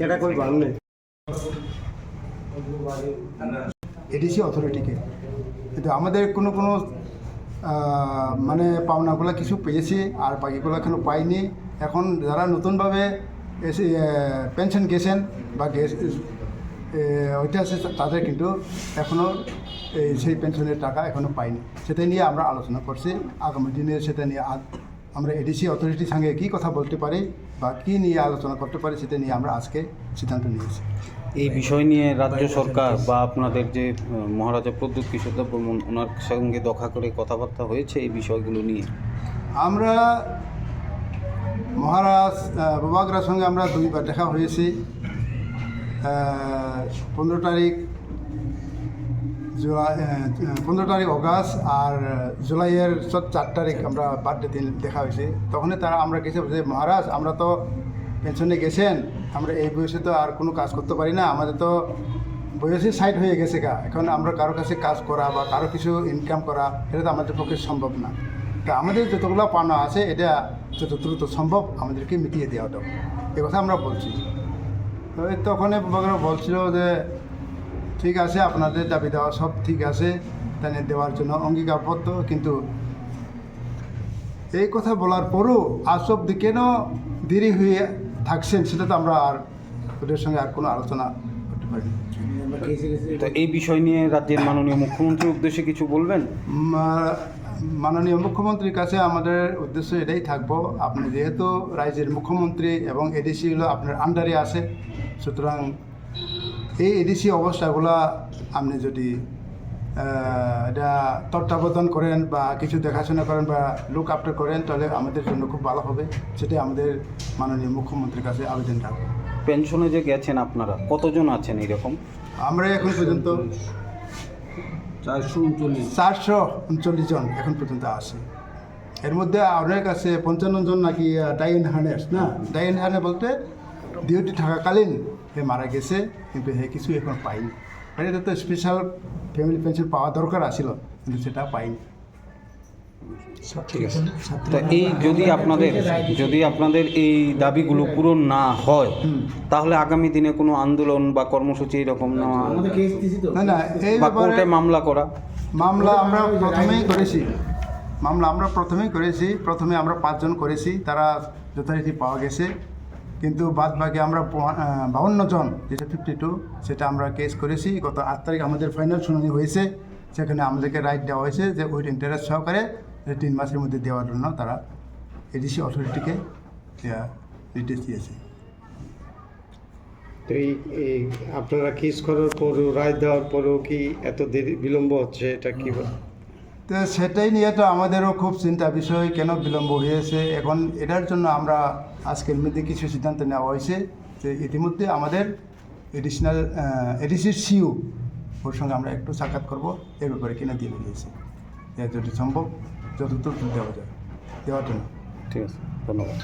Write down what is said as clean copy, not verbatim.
এটা কই বাংলা এডিসি অথরিটিকে, কিন্তু আমাদের কোনো মানে পাওনাগুলো কিছু পেয়েছি আর বাকিগুলো এখনও পাইনি। এখন যারা নতুনভাবে এসে পেনশন গেছেন বা ওইটা আছে তাদের কিন্তু এখনও সেই পেনশনের টাকা এখনও পাইনি। সেটা নিয়ে আমরা আলোচনা করছি। আগামী দিনে সেটা নিয়ে আমরা এডিসি অথরিটির সঙ্গে কী কথা বলতে পারি বা কী নিয়ে আলোচনা করতে পারি সেটা নিয়ে আমরা আজকে সিদ্ধান্ত নিয়েছি। এই বিষয় নিয়ে রাজ্য সরকার বা আপনাদের যে মহারাজা প্রদ্যুৎ কিশোর দেব বর্মন ওনার সঙ্গে দেখা করে কথাবার্তা হয়েছে এই বিষয়গুলো নিয়ে? আমরা মহারাজ বাবাগড়ার সঙ্গে আমরা দুইবার দেখা হয়েছি। 15 তারিখ অগাস্ট আর জুলাইয়ের 4 তারিখ আমরা বার্থডে দিন দেখা হয়েছে। তখনই আমরা গেছি যে মহারাজ আমরা তো পেনশনে গেছেন, আমরা এই বয়সে তো আর কোনো কাজ করতে পারি না, আমাদের তো বয়সে সাইড হয়ে গেছে এখন আমরা কারো কাছে কাজ করা বা কারো কিছু ইনকাম করা এটা তো আমাদের পক্ষে সম্ভব না। তা আমাদের যতগুলো পাওনা আছে এটা যত দ্রুত সম্ভব আমাদেরকে মিটিয়ে দেওয়াটা, এ কথা আমরা বলছি। তো তখন বাবারা বলছিল যে ঠিক আছে আপনাদের দাবি দেওয়া সব ঠিক আছে, তাই দেওয়ার জন্য অঙ্গীকারবদ্ধ, কিন্তু এই কথা বলার পরও আজ অবধি কেন দেরি হয়ে থাকছেন সেটা তো আমরা আর ওদের সঙ্গে আর কোনো আলোচনা করতে পারি। তো এই বিষয় নিয়ে রাজ্যের মাননীয় মুখ্যমন্ত্রীর উদ্দেশ্যে কিছু বলবেন? মাননীয় মুখ্যমন্ত্রীর কাছে আমাদের উদ্দেশ্য এটাই থাকবো, আপনি যেহেতু রাজ্যের মুখ্যমন্ত্রী এবং এডিসি হলো আপনার আন্ডারে আছে, সুতরাং এই এডিসি অবস্থাগুলো আপনি যদি এটা তত্ত্বাবধান করেন বা কিছু দেখাশোনা করেন বা লুক আফটার করেন তাহলে আমাদের জন্য খুব ভালো হবে। সেটাই আমাদের মাননীয় মুখ্যমন্ত্রীর কাছে আবেদন রাখবো। পেনশনে যে গেছেন আপনারা কতজন আছেন এইরকম? আমরা এখন পর্যন্ত 439 জন এখন পর্যন্ত আছে। এর মধ্যে অনেক আছে 55 জন নাকি ডাইন হার্নেস না, ডাইন হার্নে বলতে ডিউটি থাকাকালীন হে মারা গেছে, কিন্তু হে কিছু এখন পাইনি। এটা তো স্পেশাল ফ্যামিলি পেনশন পাওয়া দরকার আছিল, কিন্তু সেটা পাইনি। ঠিক আছে। তো এই যদি আপনাদের এই দাবিগুলো পূরণ না হয় তাহলে আগামী দিনে কোনো আন্দোলন বা কর্মসূচি এরকম না এই কোর্টে মামলা করা? মামলা আমরা প্রথমেই করেছি। প্রথমে আমরা 5 জন করেছি, তারা যথারীতি পাওয়া গেছে, কিন্তু বাদ বাকি আমরা 52 জন যেটা 52 সেটা আমরা কেস করেছি। গত 8 তারিখ আমাদের ফাইনাল শুনানি হয়েছে, সেখানে আমাদেরকে রাইট দেওয়া হয়েছে যে উইথ ইন্টারেস্ট সহকারে 3 মাসের মধ্যে দেওয়ার জন্য তারা এডিসি অথরিটিকে নির্দেশ দিয়েছে। তো এই আপনারা কেস করার পরও রায় দেওয়ার পরেও কি এত দেরি বিলম্ব হচ্ছে, এটা কী? তো সেটাই নিয়ে তো আমাদেরও খুব চিন্তা বিষয়, কেন বিলম্ব হয়েছে। এখন এটার জন্য আমরা আজকের মধ্যে কিছু সিদ্ধান্ত নেওয়া হয়েছে যে ইতিমধ্যে আমাদের এডিসির সিইও ওর সঙ্গে আমরা একটু সাক্ষাৎ করবো, এর ব্যাপারে কিনা দিয়ে দিয়েছে যদি সম্ভব যতদূর দেওয়ার জন্য। ঠিক আছে, ধন্যবাদ।